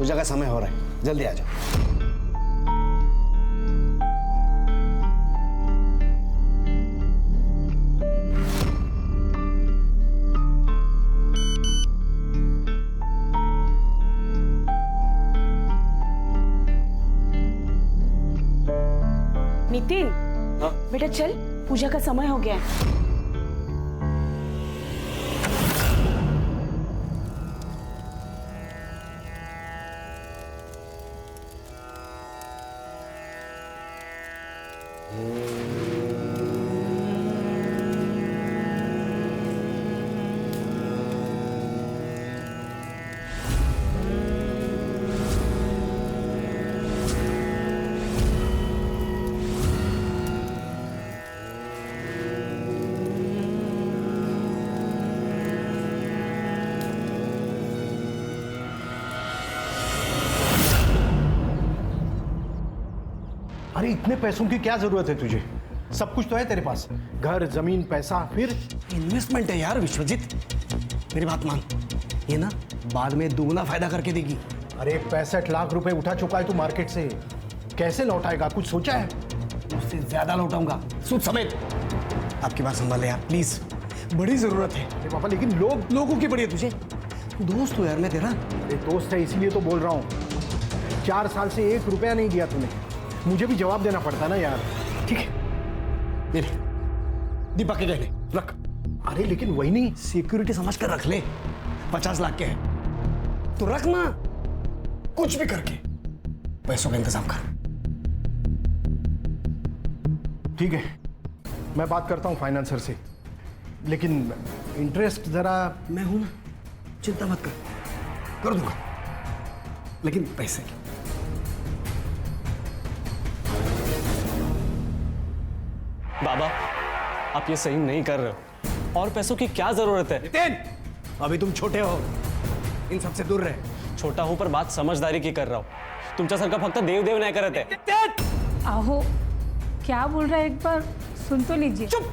पूजा का समय हो रहा है, जल्दी आ जाओ। नितिन, बेटा चल, पूजा का समय हो गया है। अरे इतने पैसों की क्या जरूरत है तुझे? सब कुछ तो है तेरे पास, घर, जमीन, पैसा। फिर इन्वेस्टमेंट है यार विश्वजीत, मेरी बात मान, ये ना बाद में दुगना फायदा करके देगी। अरे 65 लाख रुपए उठा चुका है तू मार्केट से, कैसे लौटाएगा? कुछ सोचा है? उससे ज्यादा लौटाऊंगा, सूद समेत। आपकी बात संभाले यार प्लीज, बड़ी जरूरत है। अरे पापा लेकिन लोगों की पड़ी है तुझे, दोस्त हो यार मैं तेरा। अरे दोस्त है इसीलिए तो बोल रहा हूँ। 4 साल से 1 रुपया नहीं दिया तूने, मुझे भी जवाब देना पड़ता ना यार। ठीक है, ये ले, दीपक के गहने रख। अरे लेकिन वही नहीं, सिक्योरिटी समझ कर रख ले, 50 लाख के हैं तो रख ना, कुछ भी करके पैसों का इंतजाम कर। ठीक है, मैं बात करता हूँ फाइनेंसर से, लेकिन इंटरेस्ट जरा। मैं हूं ना, चिंता मत कर दूंगा, लेकिन पैसे की। बाबा, आप ये सही नहीं कर रहे हो, और पैसों की क्या जरूरत है? नितिन, अभी तुम छोटे हो, इन सबसे दूर रहे। छोटा हूं पर बात समझदारी की कर रहा हूं। तुमच्यासारखा फक्त देव देव नाही करत आहे। आहो, क्या बोल रहा है, एक बार सुन तो लीजिए। चुप,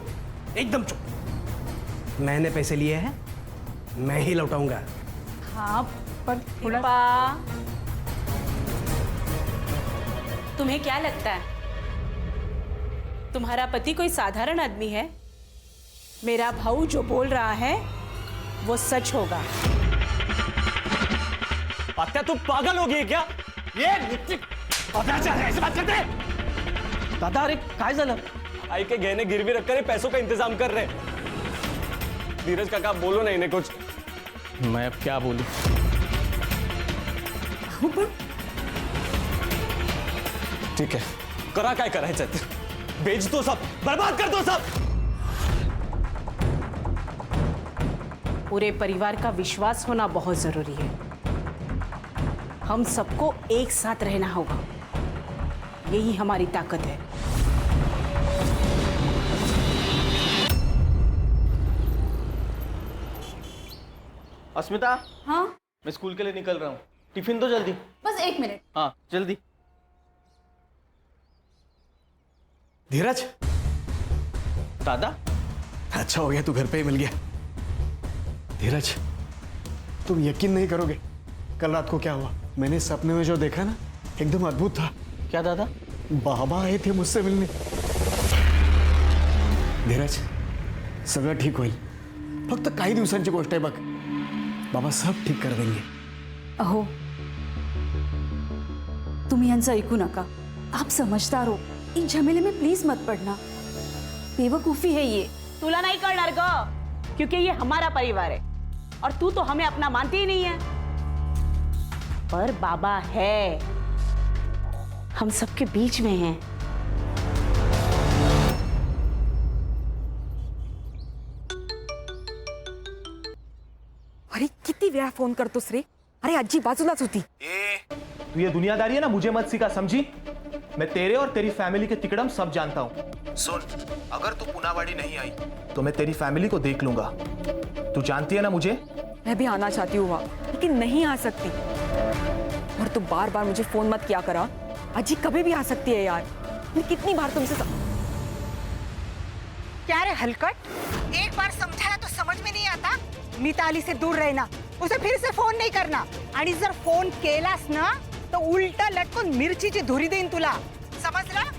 एकदम चुप। मैंने पैसे लिए हैं, मैं ही लौटाऊंगा। हाँ, पर थोड़ा तुम्हें क्या लगता है तुम्हारा पति कोई साधारण आदमी है? मेरा भाऊ जो बोल रहा है वो सच होगा। आत्या तू पागल हो गई क्या? ये ऐसे बात करते हैं? दादा अरे काय झालं? आई के गहने गिरवी रखकर पैसों का इंतजाम कर रहे। धीरज काका बोलो ना इन्हें कुछ। मैं अब क्या बोलूं? ठीक है, करा काय करायचं, बेच दो सब, बर्बाद कर दो सब। पूरे परिवार का विश्वास होना बहुत जरूरी है। हम सबको एक साथ रहना होगा, यही हमारी ताकत है। अस्मिता, हाँ, मैं स्कूल के लिए निकल रहा हूँ, टिफिन दो जल्दी। बस 1 मिनट। हाँ जल्दी। धीरज, दादा, अच्छा हो गया तू घर पे ही मिल गया। धीरज, तुम यकीन नहीं करोगे, कल रात को क्या हुआ। मैंने सपने में जो देखा ना, एकदम अद्भुत था। क्या दादा? बाबा आए थे मुझसे मिलने। धीरज, सगळं ठीक होईल, फक्त काही दिवसांची गोष्ट आहे बघ। बाबा सब ठीक कर देंगे। अहो, तुम्ही यांचं ऐकू नका, आप समझदार हो, इन झमेले में प्लीज मत पड़ना, बेवकूफी है ये। तुला नहीं करणार ग, क्योंकि ये हमारा परिवार है और तू तो हमें अपना मानती ही नहीं है। पर बाबा है, हम सबके बीच में हैं। अरे किती वेळा फोन करतोस रे? अरे आजी बाजूलाच होती। तू ये दुनियादारी है ना, मुझे मत सिखा, समझी? मैं तेरे और तेरी फैमिली के तिकड़म सब जानता हूँ। सुन, अगर तू पुनावाड़ी नहीं आई तो मैं तेरी फैमिली को देख लूंगा। तू जानती है ना मुझे। मैं भी आना चाहती हूँ वहाँ, लेकिन नहीं आ सकती। और तू बार बार मुझे फोन मत किया करा। अजी कभी भी आ सकती है यार, मैं कितनी बार तुमसे क्या रे हलकट, एक बार समझाया तो समझ में नहीं आता? मिताली से दूर रहना, उसे फिर से फोन नहीं करना। आणि जर फोन केलास ना तर उलटा लटकून मिरचीची धुरी देईन तुला, समजलं?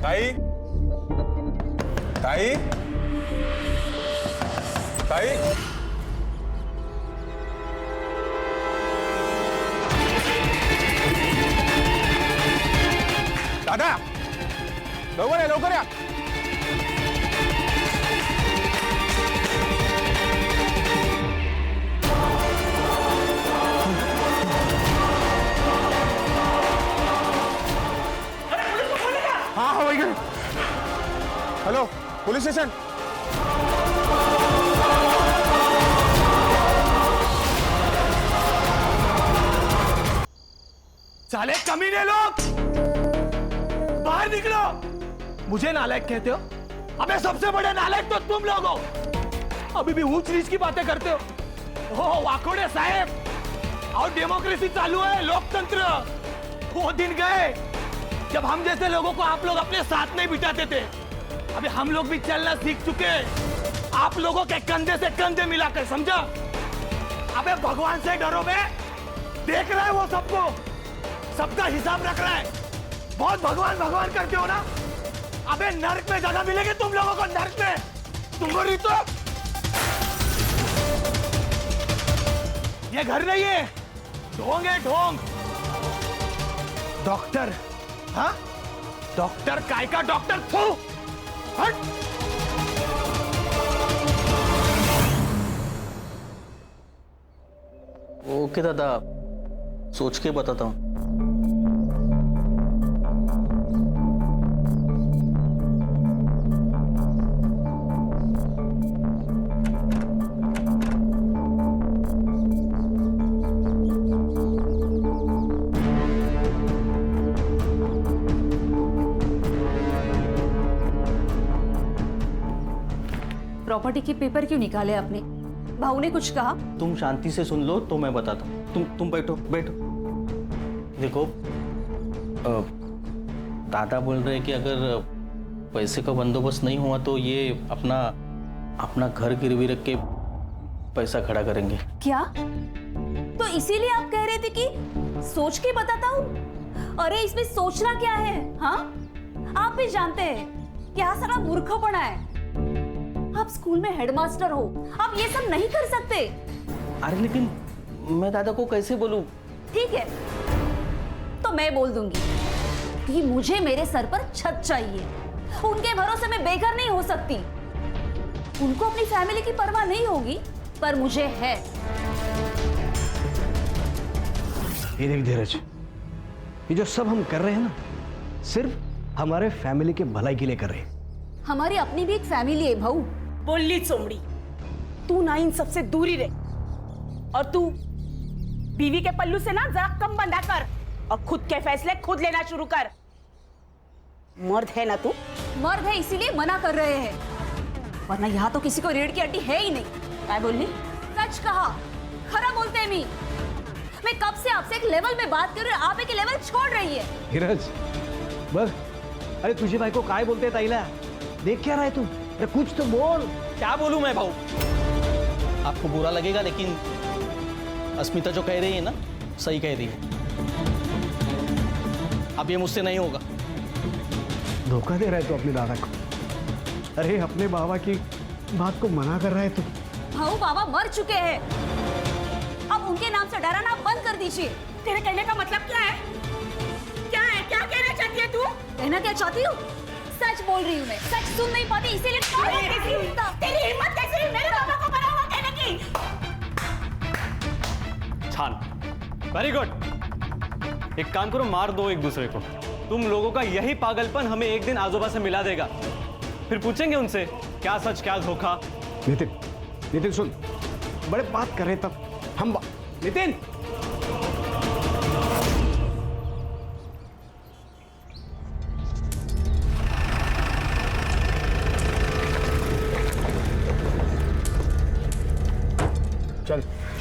ताई ताई ताई दादा लवकर या लवकर या. हाँ हाँ वही. Hello police station. साले कमीने लोग, बाहर निकलो. मुझे नालायक कहते हो? अबे सबसे बड़े नालायक तो तुम लोग हो. अभी भी ऊंच नीच की बातें करते हो. ओ वाकोड़े साहब, और डेमोक्रेसी चालू है, लोकतंत्र. वो दिन गए जब हम जैसे लोगों को आप लोग अपने साथ नहीं बिठाते थे. अभी हम लोग भी चलना सीख चुके हैं, आप लोगों के कंधे से कंधे मिलाकर, समझा? अबे भगवान से डरो बे. देख रहा है वो सबको, सबका हिसाब रख रहा है. बहुत भगवान भगवान करते हो ना. अबे नर्क में जगह मिलेगी तुम लोगों को, नर्क में. तुमको नहीं तो ये घर नहीं है, ढोंग है ढोंग. डॉक्टर, हाँ डॉक्टर काय का डॉक्टर. थू हट. ओके दादा, सोच के बताता हूँ. प्रॉपर्टी के पेपर क्यों निकाले आपने? भाऊ ने कुछ कहा? तुम शांति से सुन लो तो मैं बताता हूँ. तुम बैठो बैठो. देखो दादा बोल रहे हैं कि अगर पैसे का बंदोबस्त नहीं हुआ तो ये अपना घर गिरवी रख के पैसा खड़ा करेंगे. क्या? तो इसीलिए आप कह रहे थे कि सोच के बताता हूँ? अरे इसमें सोचना क्या है? हाँ, आप भी जानते हैं क्या सारा मूर्खपना है. आप स्कूल में हेडमास्टर हो, आप ये सब नहीं कर सकते. अरे लेकिन मैं दादा को कैसे बोलूं? ठीक है, तो मैं बोल दूंगी कि मुझे मेरे सर पर छत चाहिए. उनके भरोसे में बेघर नहीं हो सकती. उनको अपनी फैमिली की परवाह नहीं होगी, पर मुझे है. ये देख धीरज, ये जो सब हम कर रहे हैं ना, सिर्फ हमारे फैमिली के भलाई के लिए कर रहे हैं. हमारी अपनी भी एक फैमिली है भाऊ. बोली चोमड़ी, तू ना इन सबसे दूरी रहे. और तू बीवी के पल्लू से ना जरा कम बंधा कर और खुद के फैसले खुद लेना शुरू कर. मर्द है ना तू? मर्द है इसीलिए मना कर रहे हैं, वरना यहाँ तो किसी को रीढ़ की हड्डी है ही नहीं. क्या बोलनी? सच कहा, खरा बोलते हैं. मैं कब से आपसे एक लेवल में बात कर रही हूँ, आप एक लेवल छोड़ रही है. धीरज बघ, अरे तुझी बायको काय बोलते ताईला? देख क्या रहा है तू? अरे कुछ तो बोल. क्या बोलूं मैं भाऊ? आपको बुरा लगेगा लेकिन अस्मिता जो कह रही है ना, सही कह रही है. अब ये मुझसे नहीं होगा. धोखा दे रहा है तू अपने दादा को. अरे अपने बाबा की बात को मना कर रहा है तू. भाऊ बाबा मर चुके हैं, अब उनके नाम से डराना बंद कर दीजिए. तेरे कहने का मतलब क्या है? क्या है? क्या कहना चाहती है तू? कहना क्या चाहती हूँ? सच बोल रही हूँ मैं. सच सुन नहीं पाती इसीलिए. तेरी हिम्मत कैसे हुई मेरे पापा को बनावा कहने की? छान, वेरी गुड. एक काम करो, मार दो एक दूसरे को. तुम लोगों का यही पागलपन हमें एक दिन आजोबा से मिला देगा. फिर पूछेंगे उनसे क्या सच क्या धोखा. नितिन, नितिन सुन, बड़े बात कर रहे तब हम. नितिन,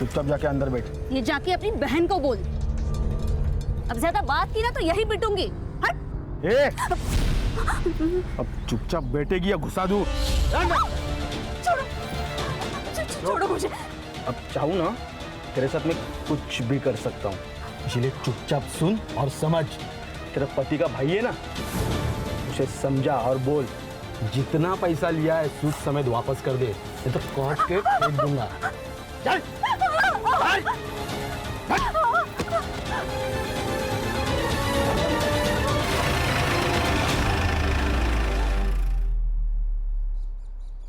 चुपचाप जाके अंदर बैठ। ये जाके अपनी बहन को बोल। अब ज्यादा बात की ना तो यही पिटूंगी। हट। ए! अब चुपचाप बैठेगी या घुसा दूं? छोड़ो, छोड़ो मुझे। अब चाहूँ ना तेरे साथ मैं कुछ भी कर सकता हूँ, इसलिए चुपचाप सुन और समझ। तेरा पति का भाई है ना, उसे समझा और बोल जितना पैसा लिया है सूद समेत वापस कर दे, नहीं तो काट के फेंक दूंगा। चल, चल।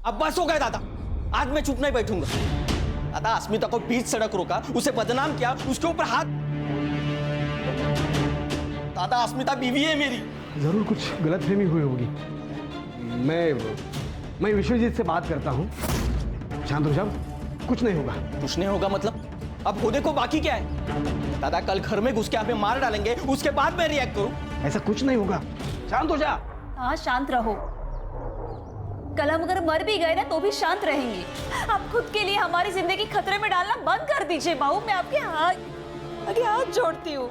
अब बस हो गया दादा, आज मैं चुप नहीं बैठूंगा। दादा अस्मिता को बीच सड़क रोका, उसे बदनाम किया, उसके ऊपर हाथ। दादा अस्मिता बीवी है मेरी। जरूर कुछ गलतफहमी हुई होगी। मैं विश्वजीत से बात करता हूँ। शांत हो जाओ, कुछ नहीं होगा। कुछ नहीं होगा मतलब? अब होने को बाकी क्या है? दादा कल घर में घुस के हमें मार डालेंगे, उसके बाद मैं रिएक्ट करूं? ऐसा कुछ नहीं होगा, शांत हो जा। हाँ शांत रहो। कल हम अगर मर भी गए ना तो भी शांत रहेंगे। आप खुद के लिए हमारी जिंदगी खतरे में डालना बंद कर दीजिए बाबू। मैं आपके हाथ जोड़ती हूँ।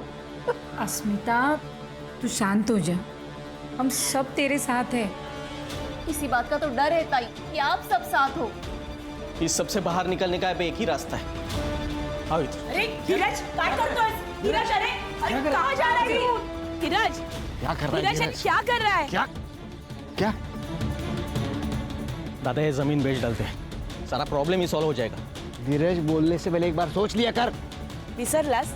अस्मिता तू शांत हो जा, हम सब तेरे साथ हैं। इसी बात का तो डर है ताई कि आप सब साथ हो। इस सबसे बाहर निकलने का अब एक ही रास्ता है। आओ इधर। अरे धीरज काय करतोय? धीरज अरे कहाँ जा रहा है तू? धीरज क्या कर रहा है? धीरज क्या कर रहा है? क्या क्या? दादा ये जमीन बेच डालते हैं, सारा प्रॉब्लम ही सॉल्व हो जाएगा। धीरज, बोलने से पहले एक बार सोच लिया कर। विसरलास,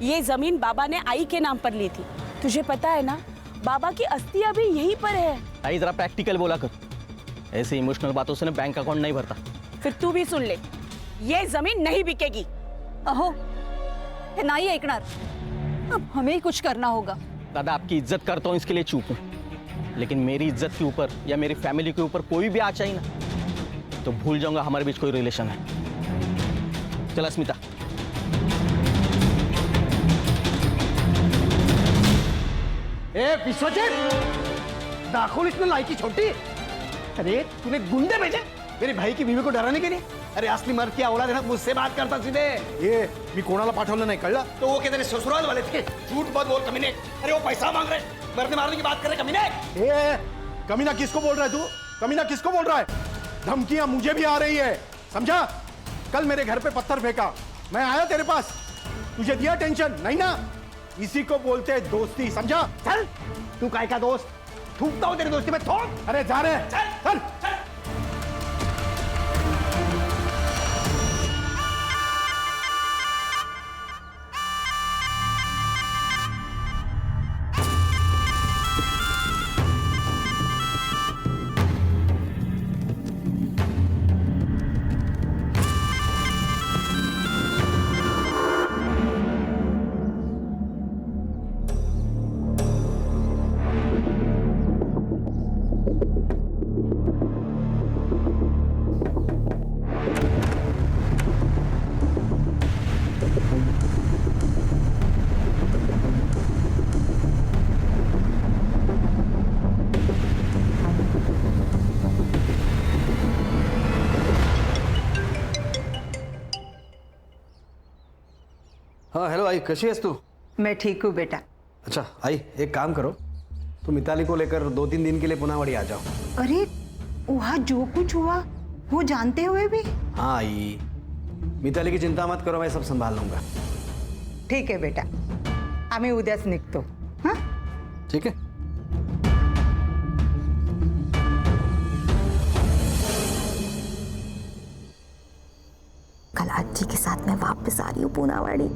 ये जमीन बाबा ने आई के नाम पर ली थी। तुझे पता है ना, बाबा की अस्थि अभी यहीं पर है। आई जरा प्रैक्टिकल बोला कर, ऐसे इमोशनल बातों से ना बैंक अकाउंट नहीं भरता। फिर तू भी सुन ले, ये जमीन नहीं बिकेगी। अहो हे नाही ऐकणार, अब हमें ही कुछ करना होगा। दादा आपकी इज्जत करता हूँ इसके लिए चूक हूँ, लेकिन मेरी इज्जत के ऊपर या मेरी फैमिली के ऊपर कोई भी आ चाहिए ना तो भूल जाऊंगा हमारे बीच कोई रिलेशन है। चल अस्मिता। ए विश्वजीत, दाखुल इसमें लायकी छोटी। अरे तूने गुंडे भेजे मेरे भाई की बीवी को डराने के लिए? अरे असली मर्द की औलाद है ना, मुझसे बात करता सीधे। ये मी कोणाला पाठवलं नाही, कळलं? तो वो क्या तेरे ससुराल वाले थे? झूठ मत बोल कमीने। अरे वो पैसा मांग रहे, मरने मारने की बात कर रहे कमीने। ए, कमीना किसको बोल रहा है तू? कमीना किसको बोल रहा है? धमकियां मुझे भी आ रही है, समझा? कल मेरे घर पे पत्थर फेंका, मैं आया तेरे पास, तुझे दिया टेंशन नहीं ना? इसी को बोलते हैं दोस्ती, समझा? चल, तू काय का दोस्त? थूकता हूँ तेरी दोस्ती में, थूक। अरे जा रहे, चल। हाँ हेलो आई, कशी आहेस तू? मैं ठीक हूँ बेटा। अच्छा आई, एक काम करो, तुम मिताली को लेकर 2-3 दिन के लिए पुनावाड़ी आ जाओ। अरे वहाँ जो कुछ हुआ वो जानते हुए भी? हाँ आई, मिताली की चिंता मत करो, मैं सब संभाल लूंगा। ठीक है बेटा, आम्ही उद्याच निघतो। हाँ ठीक है। कल आजी के साथ मैं वापस आ रही हूँ पूनावाड़ी,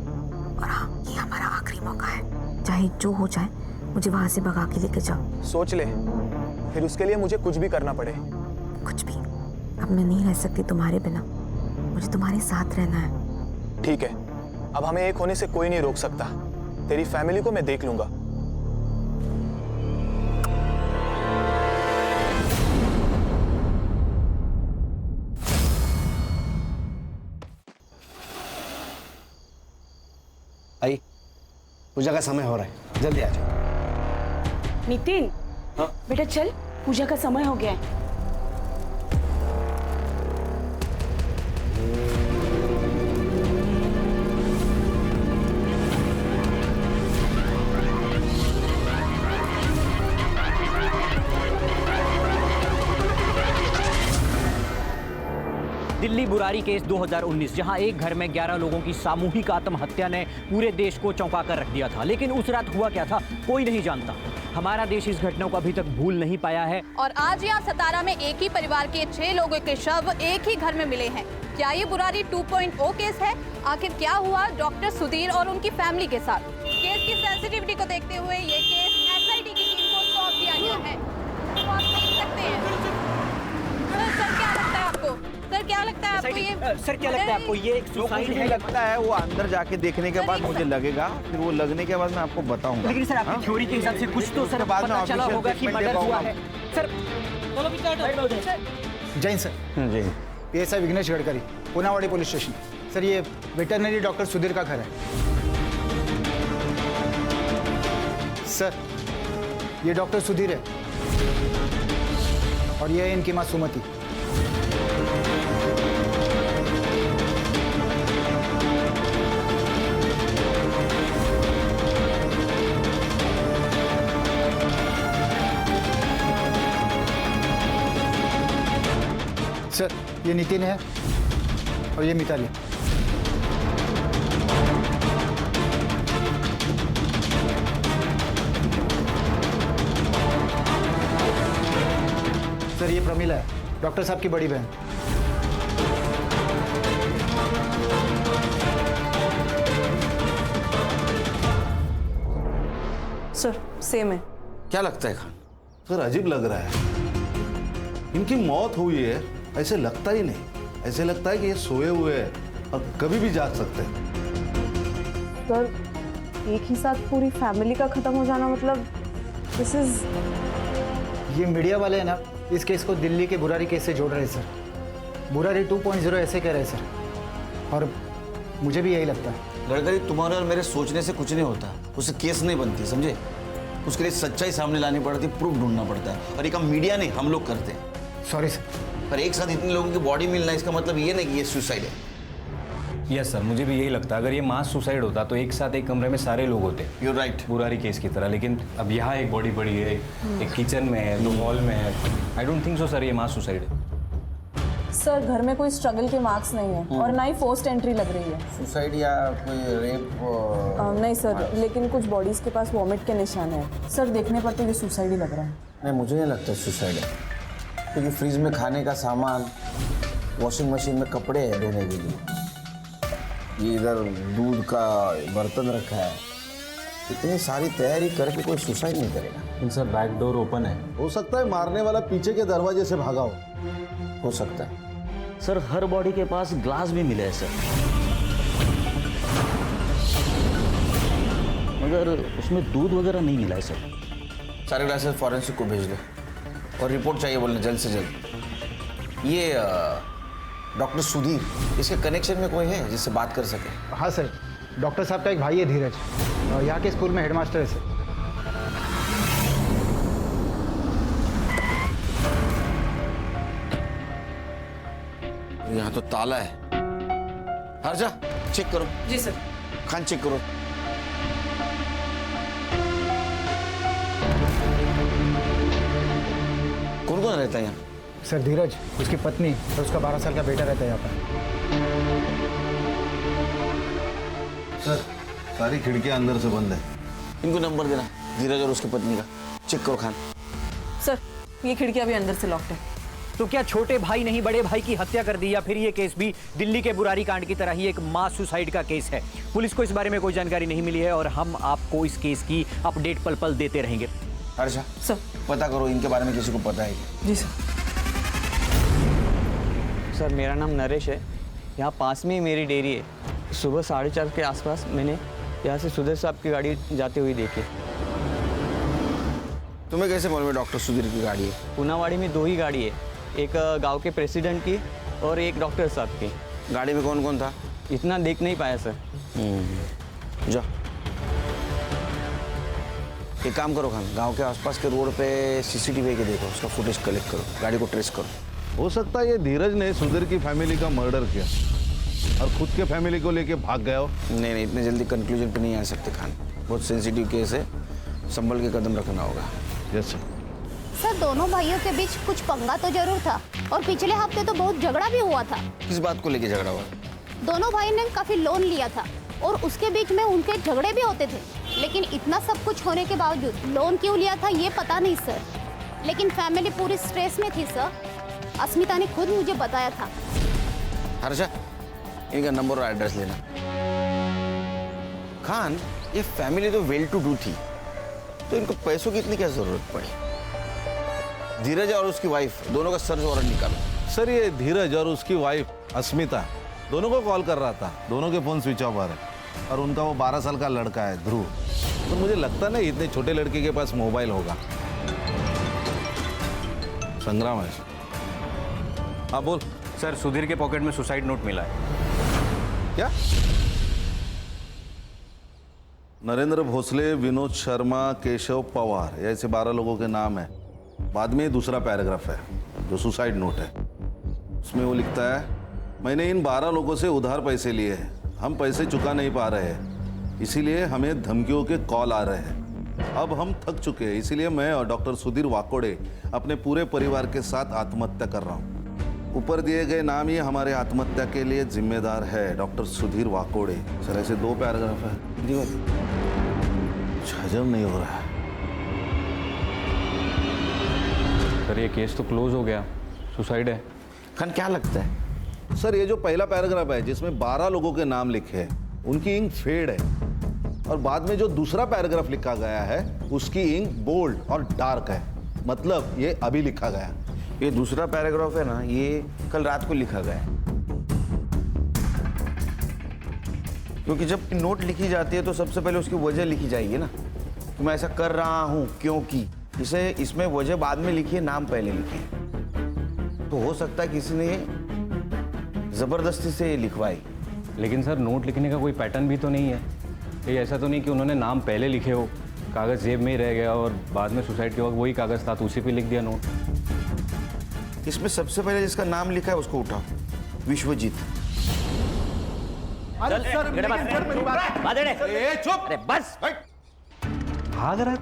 और हाँ ये हमारा आखिरी मौका है। चाहे जो हो जाए मुझे वहां से भगा के लेके जाओ। सोच ले, फिर उसके लिए मुझे कुछ भी करना पड़े। कुछ भी, अब मैं नहीं रह सकती तुम्हारे बिना, मुझे तुम्हारे साथ रहना है। ठीक है, अब हमें एक होने से कोई नहीं रोक सकता। तेरी फैमिली को मैं देख लूंगा। आई, पूजा का समय हो रहा है, जल्दी आ जाओ। नितिन, बेटा चल, पूजा का समय हो गया है। दिल्ली बुरारी केस 2019, जहां एक घर में 11 लोगों की सामूहिक आत्महत्या ने पूरे देश को चौंका कर रख दिया था। लेकिन उस रात हुआ क्या था, कोई नहीं जानता। हमारा देश इस घटना को अभी तक भूल नहीं पाया है। और आज यहाँ सतारा में एक ही परिवार के 6 लोगों के शव एक ही घर में मिले हैं। क्या ये बुरारी 2.0 केस है? आखिर क्या हुआ डॉक्टर सुधीर और उनकी फैमिली के साथ? केस की सेंसिटिविटी को देखते हुए ये केस एसआईटी की टीम को सौंप दिया गया है। तो आप देख सकते हैं। सर क्या लगता है आपको? सर क्या लगता है आपको ये? सर क्या लगता है आपको ये एक सुसाइड है? लगता है वो अंदर जाके देखने के बाद मुझे लगेगा, फिर वो लगने के बाद मैं आपको बताऊंगा। लेकिन सर आपकी थ्योरी के हिसाब से कुछ तो सर पता चला होगा कि मर्डर हुआ है। Sir Jain sir. जी PSI Vighnesh Gadkari, Punawadi police station. Sir ये वेटरनरी डॉक्टर सुधीर का घर है। सर ये डॉक्टर सुधीर है और ये है इनकी माँ सुमति। सर ये नितिन है और ये मिताली। सर ये प्रमिला है, डॉक्टर साहब की बड़ी बहन। सर सेम है। क्या लगता है खान? सर अजीब लग रहा है। इनकी मौत हुई है ऐसे लगता ही नहीं, ऐसे लगता है कि ये सोए हुए हैं और कभी भी जाग सकते हैं। सर एक ही साथ पूरी फैमिली का खत्म हो जाना मतलब दिस इज। ये मीडिया वाले हैं ना, इस केस को दिल्ली के बुरारी केस से जोड़ रहे हैं सर। बुरारी 2.0 ऐसे कह रहे हैं सर, और मुझे भी यही लगता है। गडकरी तुम्हारे और मेरे सोचने से कुछ नहीं होता, उससे केस नहीं बनती, समझे? उसके लिए सच्चाई सामने लानी पड़ती, प्रूफ ढूंढना पड़ता है, और ये काम मीडिया नहीं हम लोग करते हैं। Sorry sir. पर एक साथ इतने लोगों की बॉडी मिलना इसका मतलब ये नहीं कि ये सुसाइड है। यस सर, मुझे भी यही लगता है। अगर ये मास सुसाइड होता तो एक साथ एक कमरे में सारे लोग होते। You're right। बुरारी केस की तरह। लेकिन अब यहाँ एक बॉडी पड़ी है, एक किचन में है, 2 हॉल में है। I don't think so sir ये मास सुसाइड है। सर घर में कोई स्ट्रगल के मार्क्स नहीं है और ना ही फोर्स्ड एंट्री लग रही है। सुसाइड या कोई रेप? नहीं सर, लेकिन कुछ बॉडीज के पास वॉमिट के निशान है। सर देखने पर तो ये सुसाइड ही लग रहा है। नहीं, मुझे नहीं लगता सुसाइड है, क्योंकि फ्रिज में खाने का सामान, वॉशिंग मशीन में कपड़े हैं धोने के लिए, ये इधर दूध का बर्तन रखा है। इतनी सारी तैयारी करके कोई सुसाइड नहीं करेगा। सर बैक डोर ओपन है। हो सकता है मारने वाला पीछे के दरवाजे से भागा हो सकता है। सर हर बॉडी के पास ग्लास भी मिले हैं सर, मगर उसमें दूध वगैरह नहीं मिला है सर। सारे ग्लासेस फॉरेंसिक को भेज दो और रिपोर्ट चाहिए बोलने जल्द से जल्द। ये डॉक्टर सुधीर, इसके कनेक्शन में कोई है जिससे बात कर सके? हाँ सर, डॉक्टर साहब का एक भाई है धीरज, और यहाँ के स्कूल में हेडमास्टर है सर। यहाँ तो ताला है। हर्षा चेक करो। जी सर। खान चेक करो। कौन कौन रहता है यहाँ? सर धीरज, उसकी पत्नी और उसका 12 साल का बेटा रहता है यहाँ पर। सर सारी खिड़कियां अंदर से बंद है। इनको नंबर देना, धीरज और उसकी पत्नी का। चेक करो खान। सर ये खिड़कियां भी अंदर से लॉक्ड है। तो क्या छोटे भाई नहीं बड़े भाई की हत्या कर दी, या फिर ये केस भी दिल्ली के बुरारी कांड की तरह ही एक मास सुसाइड का केस है? पुलिस को इस बारे में कोई जानकारी नहीं मिली है और हम आपको इस केस की अपडेट पल पल देते रहेंगे। हर्षा सर पता करो इनके बारे में किसी को पता है? जी सर। सर मेरा नाम नरेश है, यहाँ पास में ही मेरी डेयरी है। सुबह 4:30 के आसपास मैंने यहाँ से सुधीर साहब की गाड़ी जाते हुए देखी। तुम्हें कैसे मालूम है डॉक्टर सुधीर की गाड़ी है? पुनावाड़ी में 2 ही गाड़ी है, एक गांव के प्रेसिडेंट की और एक डॉक्टर साहब की। गाड़ी में कौन कौन था? इतना देख नहीं पाया सर। जा एक काम करो खान, गांव के आसपास के रोड पे CCTV के देखो, उसका फुटेज कलेक्ट करो, गाड़ी को ट्रेस करो। हो सकता है ये धीरज ने सुधीर की फैमिली का मर्डर किया और खुद के फैमिली को लेके भाग गया हो। नहीं, इतने जल्दी कंक्लूजन पे नहीं आ सकते खान, बहुत सेंसिटिव केस है, संभल के कदम रखना होगा। Yes sir. सर दोनों भाइयों के बीच कुछ पंगा तो जरूर था और पिछले हफ्ते तो बहुत झगड़ा भी हुआ था। किस बात को लेके झगड़ा हुआ? दोनों भाई ने काफी लोन लिया था और उसके बीच में उनके झगड़े भी होते थे, लेकिन इतना सब कुछ होने के बावजूद लोन क्यों लिया था ये पता नहीं सर, लेकिन फैमिली पूरी स्ट्रेस में थी सर। अस्मिता ने खुद मुझे बताया था। हर्षा, इनका नंबर और एड्रेस लेना। खान, ये फैमिली तो वेल टू डू थी, तो इनको पैसों की इतनी क्या जरूरत पड़ी? धीरज और उसकी वाइफ दोनों का सर्च वारंट निकालो। सर ये धीरज और उसकी वाइफ अस्मिता दोनों को कॉल कर रहा था, दोनों के फोन स्विच ऑफ आ रहे और उनका वो 12 साल का लड़का है ध्रुव, तो मुझे लगता नहीं इतने छोटे लड़के के पास मोबाइल होगा। संग्राम है। हाँ बोल। सर सुधीर के पॉकेट में सुसाइड नोट मिला है। क्या? नरेंद्र भोसले, विनोद शर्मा, केशव पवार, ऐसे 12 लोगों के नाम है। बाद में दूसरा पैराग्राफ है जो सुसाइड नोट है, उसमें वो लिखता है, मैंने इन 12 लोगों से उधार पैसे लिए हैं, हम पैसे चुका नहीं पा रहे हैं, इसीलिए हमें धमकियों के कॉल आ रहे हैं। अब हम थक चुके हैं, इसीलिए मैं और डॉक्टर सुधीर वाकोड़े अपने पूरे परिवार के साथ आत्महत्या कर रहा हूँ। ऊपर दिए गए नाम ही हमारे आत्महत्या के लिए जिम्मेदार है, डॉक्टर सुधीर वाकोड़े। सर ऐसे 2 पैराग्राफ है। हजम नहीं हो रहा है। सर ये केस तो क्लोज हो गया, सुसाइड है। खान क्या लगता है? सर ये जो पहला पैराग्राफ है जिसमें 12 लोगों के नाम लिखे हैं, उनकी इंक फेड है, और बाद में जो दूसरा पैराग्राफ लिखा गया है उसकी इंक बोल्ड और डार्क है, मतलब ये अभी लिखा गया। ये दूसरा पैराग्राफ है ना, ये कल रात को लिखा गया है, क्योंकि जब नोट लिखी जाती है तो सबसे पहले उसकी वजह लिखी जाएगी ना, कि मैं ऐसा कर रहा हूँ क्योंकि। इसे इसमें वजह बाद में लिखी है, नाम पहले लिखे है, तो हो सकता है किसी ने जबरदस्ती से ये लिखवाई। लेकिन सर नोट लिखने का कोई पैटर्न भी तो नहीं है, ये ऐसा तो नहीं कि उन्होंने नाम पहले लिखे हो, कागज़ जेब में ही रह गया और बाद में सुसाइड के वक्त वही कागज़ था तो उसी पे लिख दिया नोट। इसमें सबसे पहले जिसका नाम लिखा है उसको उठाओ, विश्वजीत। अरे सर चुप। अरे बस भाग रहा है।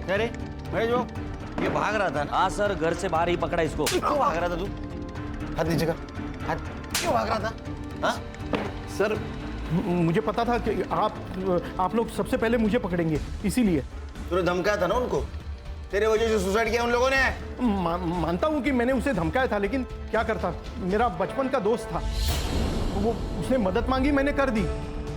अरे भाई जो ये भाग रहा था। हाँ सर, घर से बाहर ही पकड़ा इसको। क्यों भाग रहा था तू? हाथ नीचे कर। हाथ क्यों भाग रहा था? हाँ? सर मुझे पता था कि आप लोग सबसे पहले मुझे पकड़ेंगे, इसीलिए। तूने धमकाया था ना उनको? तेरे वजह से सुसाइड किया उन लोगों ने। मानता हूँ कि मैंने उसे धमकाया था, लेकिन क्या करता, मेरा बचपन का दोस्त था, वो उसने मदद मांगी, मैंने कर दी।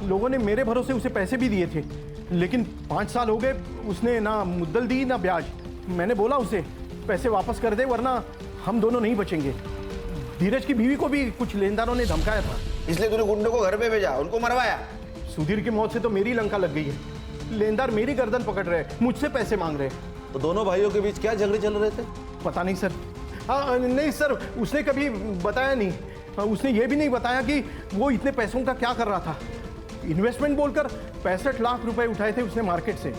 लोगों ने मेरे भरोसे उसे पैसे भी दिए थे, लेकिन 5 साल हो गए, उसने ना मुद्दल दी ना ब्याज। मैंने बोला उसे पैसे वापस कर दे वरना हम दोनों नहीं बचेंगे। धीरज की बीवी को भी कुछ लेनदारों ने धमकाया था, इसलिए तूने गुंडों को घर पे भेजा, उनको मरवाया। सुधीर की मौत से तो मेरी लंका लग गई है। लेनदार मेरी गर्दन पकड़ रहे, मुझसे पैसे मांग रहे। तो दोनों भाइयों के बीच क्या झगड़े चल रहे थे? पता नहीं सर। नहीं सर, उसने कभी बताया नहीं। उसने ये भी नहीं बताया कि वो इतने पैसों का क्या कर रहा था। इन्वेस्टमेंट बोलकर 65 लाख रुपए उठाए थे उसने मार्केट से।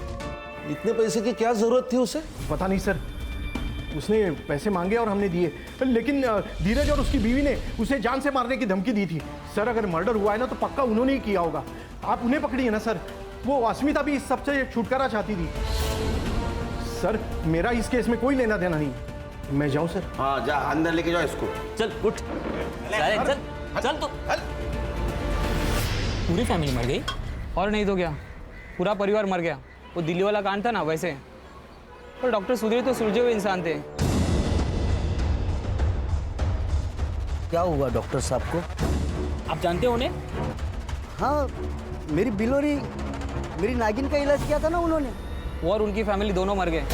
इतने पैसे की क्या जरूरत थी उसे? पता नहीं सर, उसने पैसे मांगे और हमने दिए, लेकिन धीरज और उसकी बीवी ने उसे जान से मारने की धमकी दी थी। सर अगर मर्डर हुआ है ना तो पक्का उन्होंने ही किया होगा। आप उन्हें पकड़िए ना सर। वो अस्मिता भी इस सबसे छुटकारा चाहती थी। सर मेरा इस केस में कोई लेना देना नहीं। मैं जाऊं सर? हाँ जा, अंदर लेके जाओ इसको। चल उठ, चल तो। पूरी फैमिली मर गई? और नहीं तो क्या, पूरा परिवार मर गया। वो दिल्ली वाला कांड था ना वैसे। पर डॉक्टर सुधीर तो सुलझे हुए इंसान थे। क्या हुआ डॉक्टर साहब को? आप जानते हो उन्हें? हाँ, मेरी बिलोरी, मेरी नागिन का इलाज किया था ना उन्होंने। वो और उनकी फैमिली दोनों मर गए।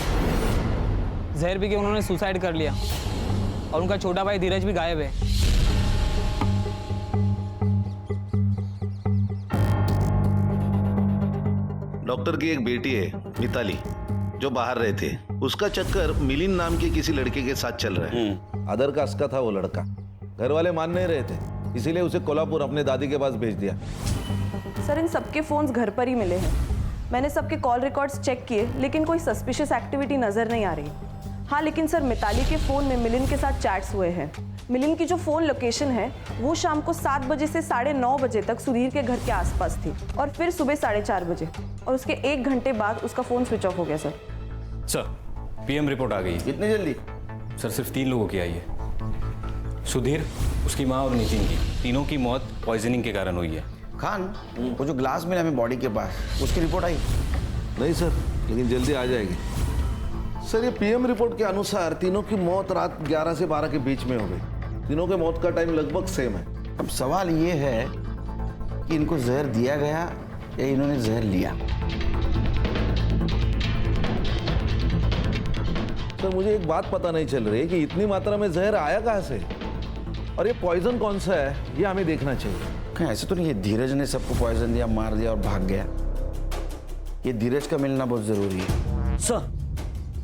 जहर पी के उन्होंने सुसाइड कर लिया और उनका छोटा भाई धीरज भी गायब है। डॉक्टर की एक बेटी है मिताली, जो बाहर रहते, उसका चक्कर मिलिंद नाम के किसी लड़के के साथ चल रहा है। अदर कास्ट का था वो लड़का। घर वाले मान नहीं रहे थे, इसीलिए उसे कोल्हापुर अपने दादी के पास भेज दिया। सर इन सबके फोन्स घर पर ही मिले हैं। मैंने सबके कॉल रिकॉर्ड्स चेक किए, लेकिन कोई सस्पिशियस एक्टिविटी नजर नहीं आ रही। हाँ लेकिन सर मिताली के फोन में मिलिंद के साथ चैट्स हुए हैं। मिलिंद की जो फोन लोकेशन है वो शाम को 7 बजे से 9:30 बजे तक सुधीर के घर के आसपास थी, और फिर सुबह 4:30 बजे, और उसके 1 घंटे बाद उसका फोन स्विच ऑफ हो गया। सर पीएम रिपोर्ट आ गई। इतनी जल्दी? सर सिर्फ 3 लोगों की आई है, सुधीर, उसकी माँ और नितिन की। तीनों की मौत पॉइजनिंग के कारण हुई है। खान, वो जो ग्लास मिला हमें बॉडी के पास, उसकी रिपोर्ट आई? नहीं सर, लेकिन जल्दी आ जाएगी। सर ये पीएम रिपोर्ट के अनुसार तीनों की मौत रात 11 से 12 के बीच में हो गई। तीनों के मौत का टाइम लगभग सेम है। अब सवाल ये है कि इनको जहर दिया गया या इन्होंने जहर लिया। सर मुझे एक बात पता नहीं चल रही कि इतनी मात्रा में जहर आया कहाँ से, और ये पॉइजन कौन सा है, ये हमें देखना चाहिए। कहीं ऐसे तो नहीं है धीरज ने सबको पॉइजन दिया, मार दिया और भाग गया? ये धीरज का मिलना बहुत जरूरी है। सर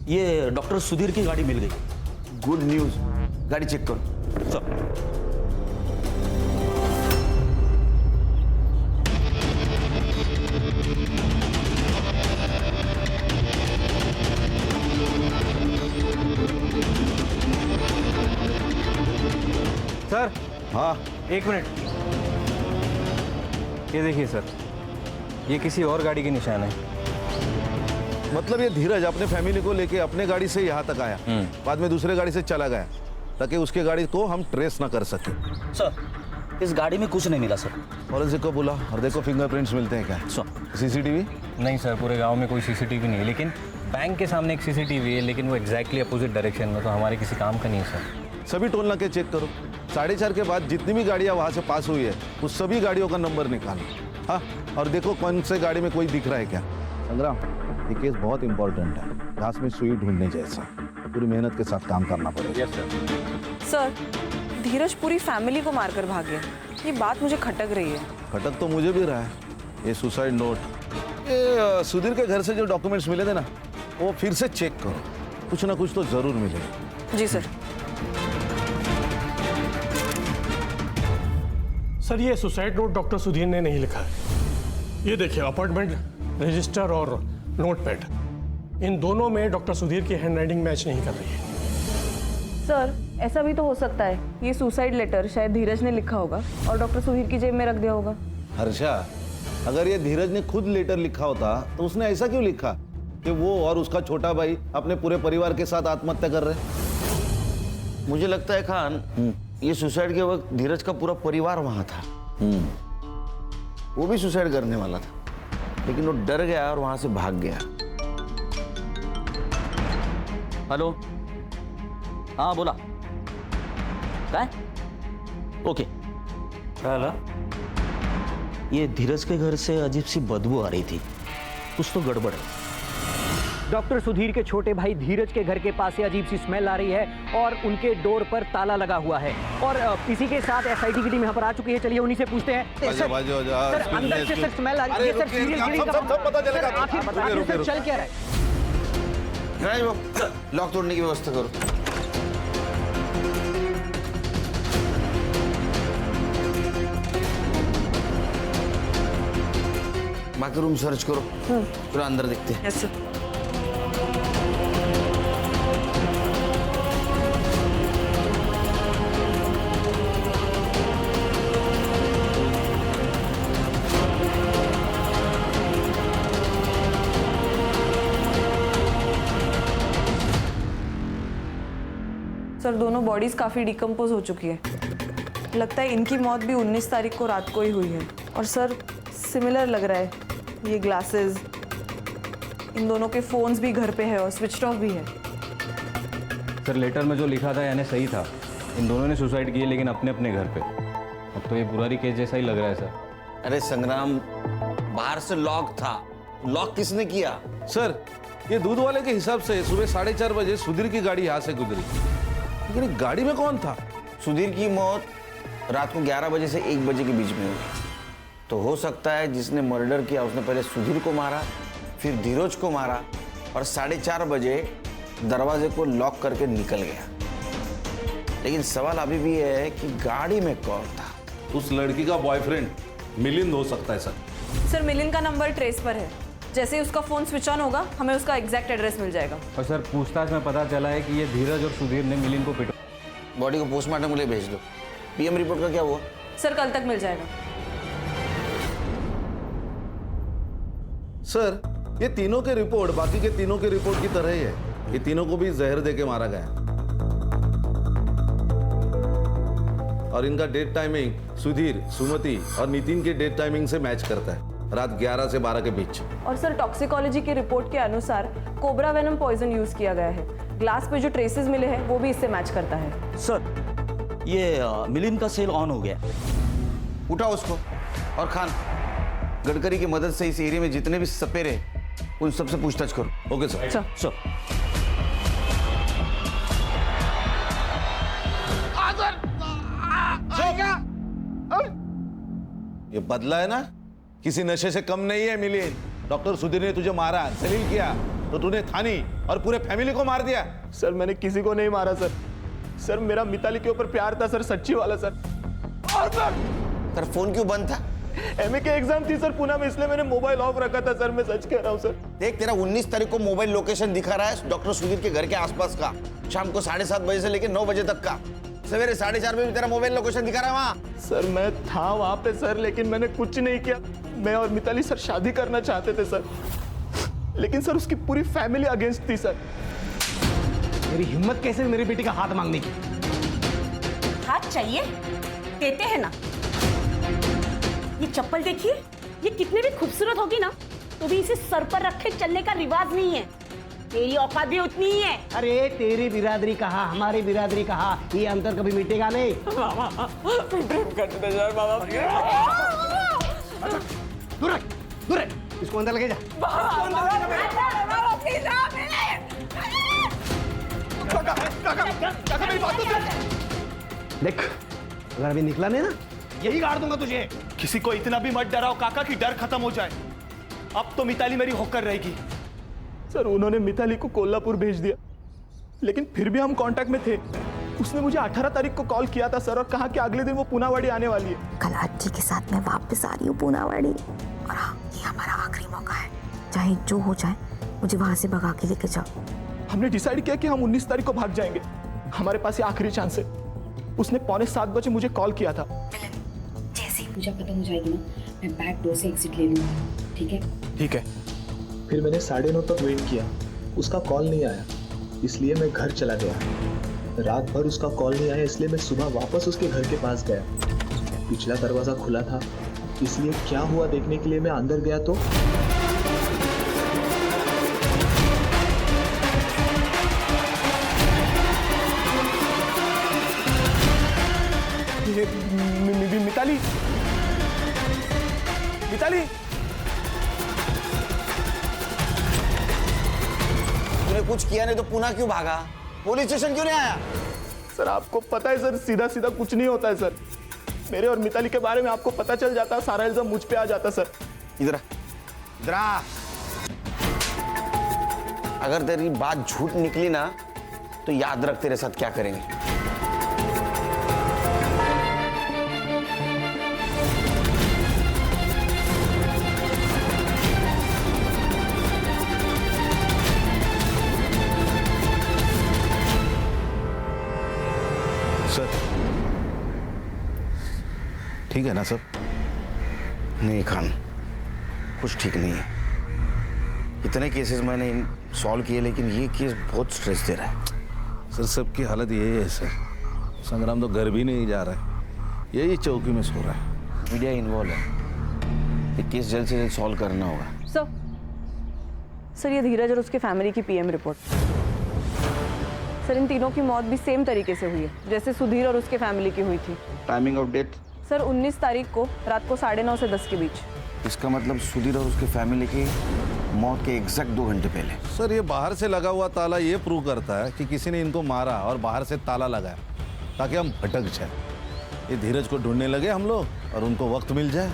ये डॉक्टर सुधीर की गाड़ी मिल गई। गुड न्यूज, गाड़ी चेक करो। Sir sir. हाँ 1 मिनट, ये देखिए सर, ये किसी और गाड़ी के निशान है। मतलब ये धीरज अपने फैमिली को लेके अपने गाड़ी से यहाँ तक आया, बाद में दूसरे गाड़ी से चला गया ताकि उसके गाड़ी को हम ट्रेस ना कर सके। सर इस गाड़ी में कुछ नहीं मिला सर। फॉरेंसिक को बोला और देखो फिंगरप्रिंट्स मिलते हैं क्या। सीसीटीवी? नहीं सर, पूरे गांव में कोई सीसीटीवी नहीं है, लेकिन बैंक के सामने एक सीसीटीवी है, लेकिन वो एग्जैक्टली अपोजिट डायरेक्शन में, तो हमारे किसी काम का नहीं है सर। सभी टोल नाके चेक करो, 4:30 के बाद जितनी भी गाड़ियाँ वहाँ से पास हुई है उस सभी गाड़ियों का नंबर निकालो। हाँ, और देखो कौन से गाड़ी में कोई दिख रहा है क्या। संग्राम, ये केस बहुत इंपॉर्टेंट है, घास में सुई ढूंढने जैसा, पूरी मेहनत के साथ काम करना पड़ेगा। सर धीरज पूरी फैमिली को मारकर भाग गया, ये बात मुझे खटक रही है। खटक तो मुझे भी रहा है। ये सुसाइड नोट, ये सुधीर के घर से जो डॉक्यूमेंट्स मिले थे ना, वो फिर से चेक करो, कुछ ना कुछ तो जरूर मिलेगा। जी सर। सर ये सुसाइड नोट डॉक्टर सुधीर ने नहीं लिखा है। ये देखिए अपॉइंटमेंट रजिस्टर और नोटपैड, इन दोनों में डॉक्टर सुधीर की हैंडराइटिंग मैच नहीं कर रही है। सर ऐसा भी तो हो सकता है ये सुसाइड लेटर शायद धीरज ने लिखा होगा और डॉक्टर सुधीर की जेब में रख दिया होगा। हर्षा, अगर ये धीरज ने खुद लेटर लिखा होता तो उसने ऐसा क्यों लिखा कि वो और उसका छोटा भाई अपने पूरे परिवार के साथ आत्महत्या कर रहे? मुझे लगता है खान, ये सुसाइड के वक्त धीरज का पूरा परिवार वहां था। वो भी सुसाइड करने वाला था, लेकिन वो डर गया और वहां से भाग गया। हेलो, हाँ बोला, काय? ओके। क्या? ये धीरज के घर से अजीब सी बदबू आ रही थी, कुछ तो गड़बड़ है। डॉक्टर सुधीर के छोटे भाई धीरज के घर के पास से अजीब सी स्मेल आ रही है और उनके डोर पर ताला लगा हुआ है, और इसी के साथ एसआईटी की टीम यहाँ पर आ चुकी है। चलिए उन्हीं से पूछते हैं। सर अंदर से सर स्मेल आ रही है सर, सीरियल किलिंग का पता चलेगा। आखिर चल क्या रहा है? लॉक तोड़ने की व्यवस्था करो। बाकी रूम सर्च करो, पूरा अंदर देखते हैं। Yes sir. सर दोनों बॉडीज काफ़ी डिकम्पोज हो चुकी है, लगता है इनकी मौत भी 19 तारीख को रात को ही हुई है। और सर सिमिलर लग रहा है, ये ग्लासेस, इन दोनों के फोन्स भी घर पे है और स्विच ऑफ भी है। सर लेटर में जो लिखा था यानी सही था, इन दोनों ने सुसाइड किए लेकिन अपने अपने घर पे। अब तो ये बुरारी केस जैसा ही लग रहा है सर। अरे संग्राम, बाहर से लॉक था, लॉक किसने किया? सर ये दूध वाले के हिसाब से सुबह 4:30 बजे सुधीर की गाड़ी यहाँ से गुजरी, लेकिन गाड़ी में कौन था? सुधीर की मौत रात को 11 बजे से 1 बजे के बीच में हुई, तो हो सकता है जिसने मर्डर किया उसने पहले सुधीर को मारा, फिर धीरज को मारा और 4:30 बजे दरवाजे को लॉक करके निकल गया। लेकिन सवाल अभी भी है कि गाड़ी में कौन था? उस लड़की का बॉयफ्रेंड मिलिंद हो सकता है सर। सर मिलिंद का नंबर ट्रेस पर है, जैसे ही उसका फोन स्विच ऑन होगा हमें उसका एग्जैक्ट एड्रेस मिल जाएगा। और सर पूछताछ में पता चला है कि ये धीरज और सुधीर ने मिलिंद को पिटा। बॉडी को पोस्टमार्टम के लिए भेज दो। पीएम रिपोर्ट का क्या हुआ? सर कल तक मिल जाएगा। सर ये तीनों के रिपोर्ट बाकी के तीनों के रिपोर्ट की तरह ही है, ये तीनों को भी जहर देके मारा गया और इनका डेट टाइमिंग सुधीर, सुमति और नितिन के डेट टाइमिंग से मैच करता है, रात 11 से 12 के बीच। और सर टॉक्सिकोलॉजी की रिपोर्ट के अनुसार कोबरा वेनम पॉइजन यूज किया गया है। ग्लास पे जो ट्रेसेस मिले हैं वो भी इससे मैच करता है। सर ये मिलिंद का सेल ऑन हो गया। उठाओ उसको। और खान, गडकरी की मदद से इस एरिया में जितने भी सपेरे उन सबसे पूछताछ करो। Okay sir. सर ये बदला है ना, किसी नशे से कम नहीं है मिलिंद। डॉक्टर सुधीर ने तुझे मारा, जलील किया, तो तूने थानी और पूरे फैमिली को मार दिया। सर मैंने किसी को नहीं मारा सर। सर मेरा मिताली के ऊपर प्यार था सर, सच्ची वाला सर। और सर फोन क्यों बंद था? एमए के एग्जाम थी सर पुणे में, इसलिए मैंने मोबाइल ऑफ रखा था सर। मैं सच कह रहा हूँ सर। देख, तेरा 19 तारीख को मोबाइल लोकेशन दिखा रहा है डॉक्टर सुधीर के घर के आसपास का, शाम को 7:30 बजे से लेकर 9 बजे तक का। सवेरे 4:30 बजे भी तेरा मोबाइल लोकेशन दिखा रहा है वहाँ। सर मैं था वहाँ पे सर, लेकिन मैंने कुछ नहीं किया। मैं और मिताली सर शादी करना चाहते थे सर, लेकिन सर उसकी पूरी फैमिली अगेंस्ट थी सर। मेरी हिम्मत कैसे मेरी बेटी का हाथ मांगने की? हाथ चाहिए, देते हैं ना। ये चप्पल देखिए, ये कितने भी खूबसूरत होगी ना, तो भी इसे सर पर रखे चलने का रिवाज नहीं है। तेरी औकात भी उतनी ही है। अरे तेरी बिरादरी कहा, हमारी बिरादरी कहा, ये अंतर कभी मिटेगा नहीं। दूर है, इसको अंदर लगे जा। देख, अगर अभी निकला नहीं ना, यही गाड़ दूंगा तुझे। किसी को इतना भी मत डराओ काका कि डर खत्म हो जाए। अब तो मिताली मेरी होकर रहेगी। सर उन्होंने मिताली को कोल्हापुर भेज दिया, लेकिन फिर भी हम कांटेक्ट में थे। उसने मुझे 18 तारीख को कॉल किया था सर, और कहा कि अगले दिन वो पुनावाड़ी आने वाली है। कल आजी के साथ मैं वापस आ रही हूँ पुनावाड़ी, और हाँ, ये हमारा आखिरी मौका है। चाहे जो हो जाए, मुझे वहां से भगा के लेके जाओ। हमने डिसाइड किया कि हम 19 तारीख को भाग जाएंगे। हमारे पास ये आखिरी चांस है। उसने 6:45 बजे मुझे कॉल किया था। जैसे ही पूजा खत्म हो जाएगी ना, मैं बैक डोर से एग्जिट ले लूंगा। ठीक है? ठीक है। फिर मैंने 9:30 तक वेट किया, उसका कॉल नहीं आया, इसलिए मैं घर चला गया। रात भर उसका कॉल नहीं आया, इसलिए मैं सुबह वापस उसके घर के पास गया। पिछला दरवाजा खुला था, इसलिए क्या हुआ देखने के लिए मैं अंदर गया तो मिताली, मिताली, तूने कुछ किया नहीं तो पुणे क्यों भागा? पुलिस स्टेशन क्यों नहीं आया? सर आपको पता है सर, सीधा सीधा कुछ नहीं होता है सर। मेरे और मिताली के बारे में आपको पता चल जाता, सारा इल्जाम मुझ पे आ जाता सर। इधर आ। अगर तेरी बात झूठ निकली ना, तो याद रख तेरे साथ क्या करेंगे। सर ठीक है ना सब? नहीं खान, कुछ ठीक नहीं है। इतने केसेस मैंने सॉल्व किए, लेकिन ये केस बहुत स्ट्रेस दे रहा है। सर सबकी हालत यही है सर। संग्राम तो घर भी नहीं जा रहा है, यही चौकी में सो रहा है। मीडिया इन्वॉल्व है, ये केस जल्द से जल्द सॉल्व करना होगा। सर ये धीरज और उसके फैमिली की पीएम रिपोर्ट। सर इन तीनों की मौत भी सेम तरीके से हुई है जैसे सुधीर और उसके फैमिली की हुई थी। Timing of death? सर 19 तारीख को रात को 9:30 से 10 के बीच। इसका मतलब सुधीर और उसके फैमिली की मौत के एग्जैक्ट 2 घंटे पहले। सर ये बाहर से लगा हुआ ताला ये प्रूव करता है कि किसी ने इनको मारा और बाहर से ताला लगाया ताकि हम भटक जाए। ये धीरज को ढूंढने लगे हम लोग और उनको वक्त मिल जाए।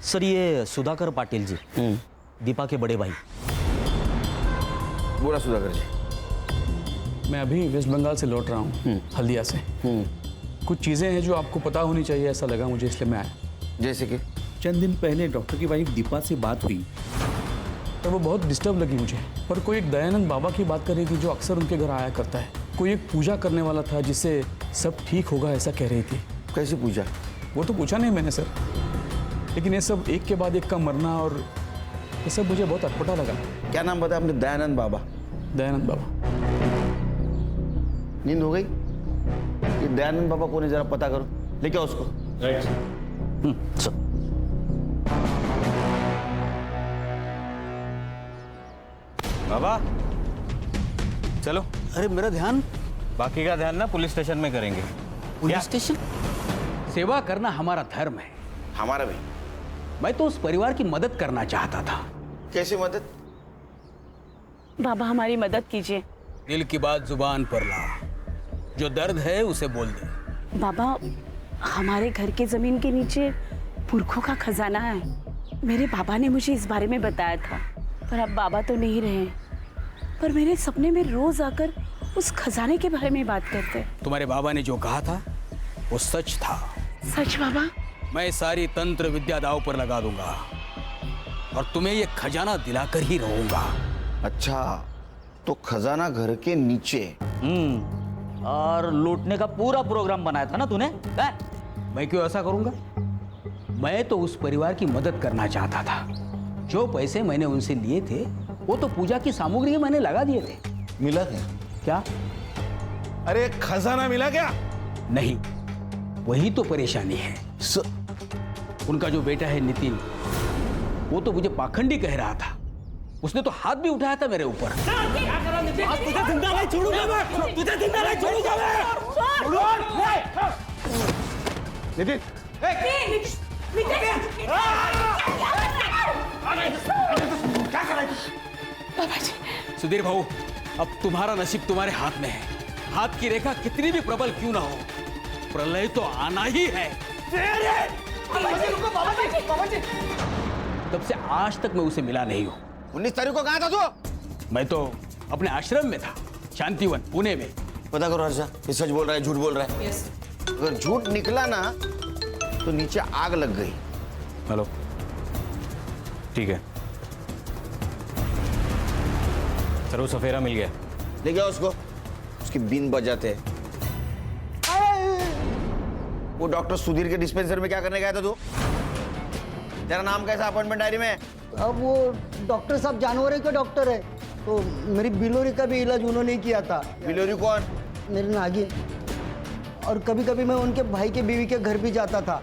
सर ये सुधाकर पाटिल जी, दीपा के बड़े भाई। बोला सुधाकर जी। मैं अभी वेस्ट बंगाल से लौट रहा हूँ, हल्दिया से। कुछ चीज़ें हैं जो आपको पता होनी चाहिए, ऐसा लगा मुझे, इसलिए मैं आया। जैसे कि चंद दिन पहले डॉक्टर की वाइफ दीपा से बात हुई और वो बहुत डिस्टर्ब लगी मुझे। और कोई एक दयानंद बाबा की बात कर रही थी जो अक्सर उनके घर आया करता है। कोई एक पूजा करने वाला था जिससे सब ठीक होगा ऐसा कह रही थी। कैसी पूजा? वो तो पूछा नहीं मैंने सर, लेकिन ये सब एक के बाद एक का मरना और ये सब मुझे बहुत अटपटा लगा। क्या नाम बताया आपने? दयानंद बाबा। दयानंद बाबा। नींद हो गई? ये दयानंद बाबा कौन है जरा पता करो, लेके आओ उसको। बाबा चलो। अरे मेरा ध्यान, बाकी का ध्यान ना पुलिस स्टेशन में करेंगे। Police station? सेवा करना हमारा धर्म है। हमारा भी। मैं तो उस परिवार की मदद करना चाहता था। कैसी मदद? बाबा हमारी मदद कीजिए। दिल की बात जुबान पर ला, जो दर्द है उसे बोल दे। बाबा हमारे घर के जमीन के नीचे पुरखों का खजाना है। मेरे बाबा ने मुझे इस बारे में बताया था, पर अब बाबा तो नहीं रहे, पर मेरे सपने में रोज आकर उस खजाने के बारे में बात करते। तुम्हारे बाबा ने जो कहा था वो सच था। सच बाबा? मैं सारी तंत्र विद्या दांव पर लगा दूंगा और तुम्हें ये खजाना दिलाकर ही रहूंगा। अच्छा, तो खजाना घर के नीचे। और लूटने का पूरा प्रोग्राम बनाया था ना तूने? मैं क्यों ऐसा करूंगा? मैं तो उस परिवार की मदद करना चाहता था। जो पैसे मैंने उनसे लिए थे वो तो पूजा की सामग्री में मैंने लगा दिए थे। मिला क्या? क्या? अरे खजाना मिला क्या? नहीं, वही तो परेशानी है। उनका जो बेटा है नितिन, वो तो मुझे पाखंडी कह रहा था। उसने तो हाथ भी उठाया था मेरे ऊपर। तुझे जिंदा नहीं छोड़ूंगा मैं, तुझे जिंदा नहीं छोड़ूंगा मैं। नितिन, क्या कर रहे बाबा जी? सुधीर भाऊ, अब तुम्हारा नसीब तुम्हारे हाथ में है। हाथ की रेखा कितनी भी प्रबल क्यों ना हो, प्रलय तो आना ही है। तब से आज तक मैं उसे मिला नहीं हूँ। 19 तारीख को कहाँ था तू? मैं तो अपने आश्रम में था, शांतिवन पुणे में। पता करो हर्षा, ये सच बोल रहा है झूठ बोल रहा है? अगर झूठ निकला ना तो नीचे आग लग गई। हेलो, ठीक है सर, वो सफेरा मिल गया। ले गया उसको, उसकी बीन बजाते। वो डॉक्टर सुधीर के डिस्पेंसर में क्या करने गया था तू? तेरा नाम कैसा अपॉइंटमेंट डायरी में? अब वो डॉक्टर साहब जानवरों के डॉक्टर है, तो मेरी बिलोरी का भी इलाज उन्होंने किया था। बिलोरी कौन? मेरी नागिन। और कभी कभी मैं उनके भाई के बीवी के घर भी जाता था।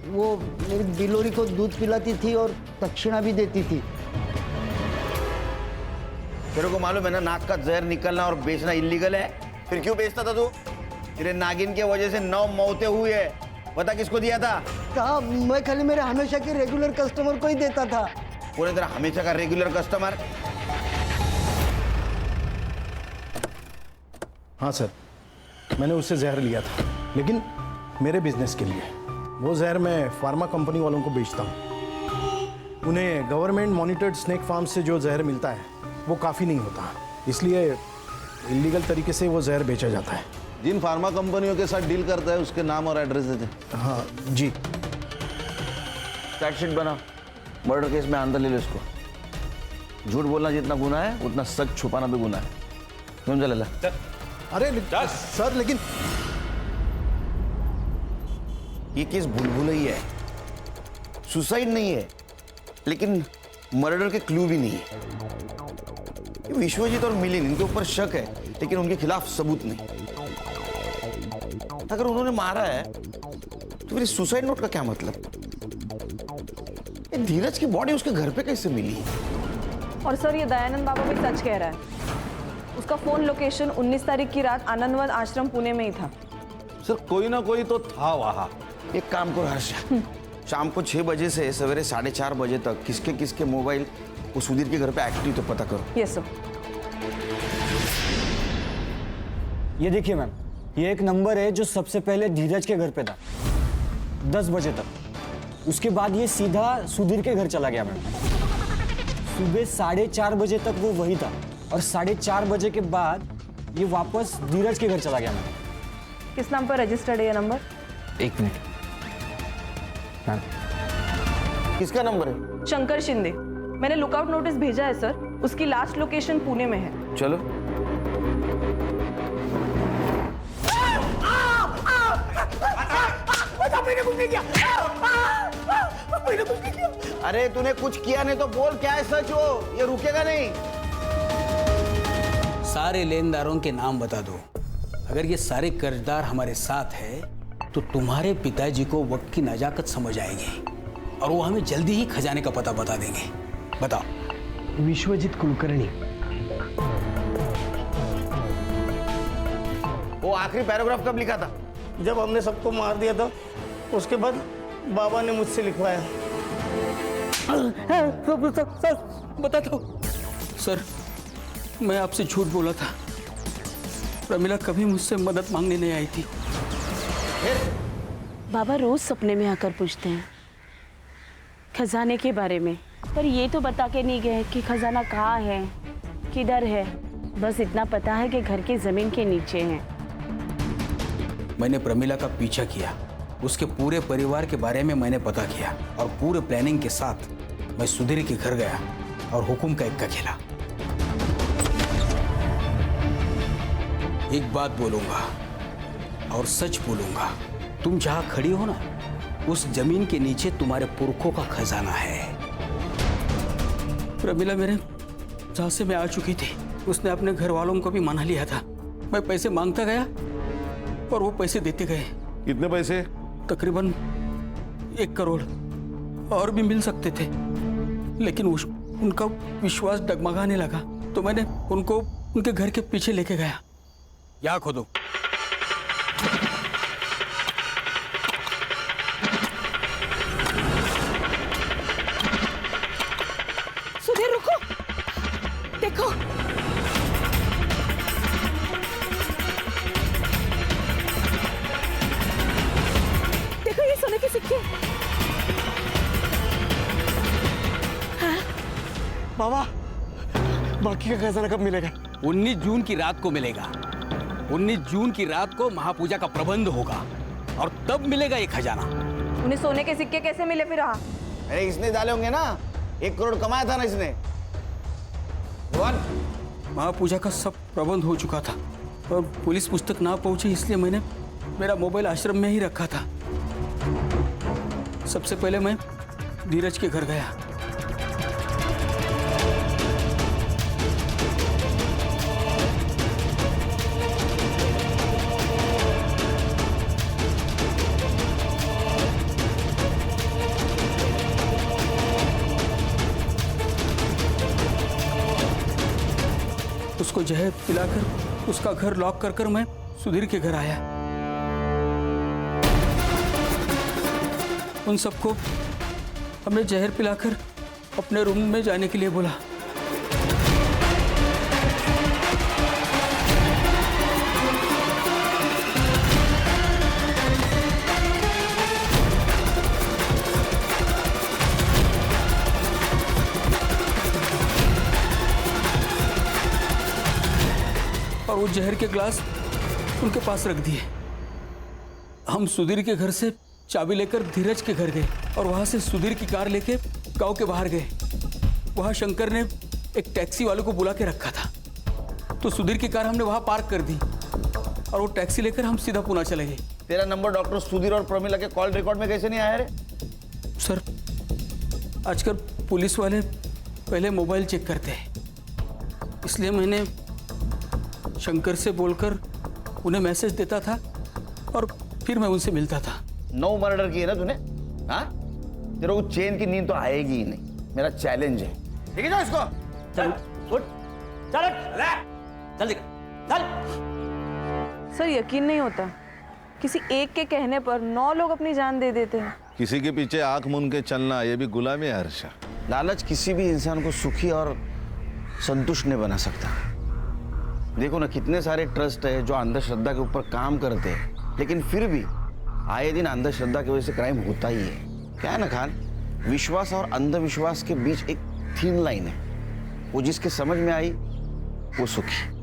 वो मेरी बिलोरी को दूध पिलाती थी और दक्षिणा भी देती थी। तेरे को मालूम है ना, नाक का जहर निकलना और बेचना इलीगल है, फिर क्यों बेचता था तू? तेरे नागिन के वजह से 9 मौतें हुई है। पता किसको दिया था? साहब, मैं खाली मेरे हमेशा के रेगुलर कस्टमर को ही देता था। कौन है तेरा हमेशा का रेगुलर कस्टमर? हाँ सर, मैंने उससे जहर लिया था, लेकिन मेरे बिजनेस के लिए। वो जहर मैं फार्मा कंपनी वालों को बेचता हूँ। उन्हें गवर्नमेंट मॉनिटर्ड स्नेक फार्म से जो जहर मिलता है वो काफ़ी नहीं होता, इसलिए इलीगल तरीके से वो जहर बेचा जाता है। जिन फार्मा कंपनियों के साथ डील करता है उसके नाम और एड्रेस देते। हाँ जी। चार्जशीट बना, मर्डर केस में अंदर ले लो इसको। झूठ बोलना जितना गुनाह है उतना सच छुपाना भी गुनाह है। समझ लला? अरे सर, लेकिन ये केस भूल ही है, सुसाइड नहीं है, लेकिन मर्डर के क्लू भी नहीं है। विश्वजीत और मिलिंद, इनके ऊपर शक है, लेकिन उनके खिलाफ सबूत नहीं। अगर उन्होंने मारा है तो फिर सुसाइड नोट का क्या मतलब? धीरज की बॉडी उसके घर पे कैसे मिली? और सर, ये दयानंद बाबा भी सच कह रहा है। उसका फोन लोकेशन 19 तारीख की रात आनंदवन आश्रम पुणे में ही था। सर, कोई ना कोई तो था वहां। एक काम करो हर्षा, शाम को 6 बजे से सवेरे 4:30 बजे तक किसके किसके मोबाइल वो सुधीर के घर पे एक्टिव तो पता करो। Yes sir. ये देखिए मैम, ये एक नंबर है जो सबसे पहले धीरज के घर पे था 10 बजे तक। उसके बाद ये सीधा सुधीर के घर चला गया मैम। सुबह 4:30 बजे तक वो वही था और 4:30 बजे के बाद ये वापस धीरज के घर चला गया मैम। किस नाम पर रजिस्टर्ड है ये नंबर? 1 minute ma'am. किसका नंबर है? शंकर शिंदे। मैंने लुकआउट नोटिस भेजा है सर। उसकी लास्ट लोकेशन पुणे में है। चलो। मैंने कुछ नहीं किया। अरे तूने कुछ किया नहीं तो बोल, क्या है सच वो, ये रुकेगा नहीं। सारे लेनदारों के नाम बता दो। अगर ये सारे कर्जदार हमारे साथ है तो तुम्हारे पिताजी को वक्त की नजाकत समझ आएगी और वो हमें जल्दी ही खजाने का पता बता देंगे। बताओ। विश्वजीत कुलकर्णी। वो आखिरी पैराग्राफ कब लिखा था? जब हमने सबको मार दिया था, उसके बाद बाबा ने मुझसे लिखवाया। सर बता दो। सर मैं आपसे झूठ बोला था। प्रमिला कभी मुझसे मदद मांगने नहीं आई थी। बाबा रोज सपने में आकर पूछते हैं खजाने के बारे में, पर ये तो बता के नहीं गए कि खजाना कहाँ है, किधर है। बस इतना पता है कि घर की जमीन के नीचे है। मैंने प्रमिला का पीछा किया, उसके पूरे परिवार के बारे में मैंने पता किया और पूरे प्लानिंग के साथ मैं सुधीर के घर गया और हुकुम का इक्का खेला। एक बात बोलूंगा और सच बोलूंगा, तुम जहां खड़ी हो ना, उस जमीन के नीचे तुम्हारे पुरखों का खजाना है। प्रमिला मेरे झांसे में आ चुकी थी। उसने अपने घर वालों को भी मना लिया था। मैं पैसे मांगता गया और वो पैसे देते गए। कितने पैसे? तकरीबन 1 करोड़। और भी मिल सकते थे, लेकिन उनका विश्वास डगमगाने लगा तो मैंने उनको उनके घर के पीछे लेके गया। यहाँ खोदो। सुधीर रुको, देखो। देखो ये सोने के सिक्के। बाबा, बाकी का खजाना कब मिलेगा? 19 जून की रात को मिलेगा। 19 जून की रात को महापूजा का प्रबंध होगा और तब मिलेगा ये खजाना। उन्हें सोने के सिक्के कैसे मिले फिर? अरे इसने डाले होंगे ना, 1 करोड़ कमाया था ना इसने। महापूजा का सब प्रबंध हो चुका था और पुलिस पुस्तक ना पहुंची, इसलिए मैंने मेरा मोबाइल आश्रम में ही रखा था। सबसे पहले मैं धीरज के घर गया। उसको जहर पिलाकर उसका घर लॉक कर मैं सुधीर के घर आया। उन सबको हमने जहर पिलाकर अपने रूम में जाने के लिए बोला। और वो जहर के ग्लास उनके पास रख दिए। हम सुधीर के घर से चाबी लेकर धीरज के घर गए और वहां से सुधीर की कार लेके गांव के बाहर गए। वहां शंकर ने एक टैक्सी वाले को बुला के रखा था, तो सुधीर की कार हमने वहां पार्क कर दी और वो टैक्सी लेकर हम सीधा पुणे चले गए। तेरा नंबर डॉक्टर सुधीर और प्रमिला के कॉल रिकॉर्ड में कैसे नहीं आया रे? सर, आजकल पुलिस वाले पहले मोबाइल चेक करते हैं, इसलिए मैंने शंकर से बोलकर उन्हें मैसेज देता था और फिर मैं उनसे मिलता था। 9 मर्डर किए ना तूने? हाँ, तेरे को चैन की नींद तो आएगी ही नहीं। मेरा चैलेंज है, ठीक है ना? इसको चल उठ, चल चल चल। सर यकीन नहीं होता, किसी एक के कहने पर 9 लोग अपनी जान दे देते हैं। किसी के पीछे आंख मूंद के चलना, ये भी गुलामी है हर्षा। लालच किसी भी इंसान को सुखी और संतुष्ट नहीं बना सकता। देखो ना, कितने सारे ट्रस्ट है जो अंधश्रद्धा के ऊपर काम करते हैं, लेकिन फिर भी आए दिन अंधश्रद्धा की वजह से क्राइम होता ही है। क्या है ना खान, विश्वास और अंधविश्वास के बीच एक थीन लाइन है, वो जिसके समझ में आई वो सुखी।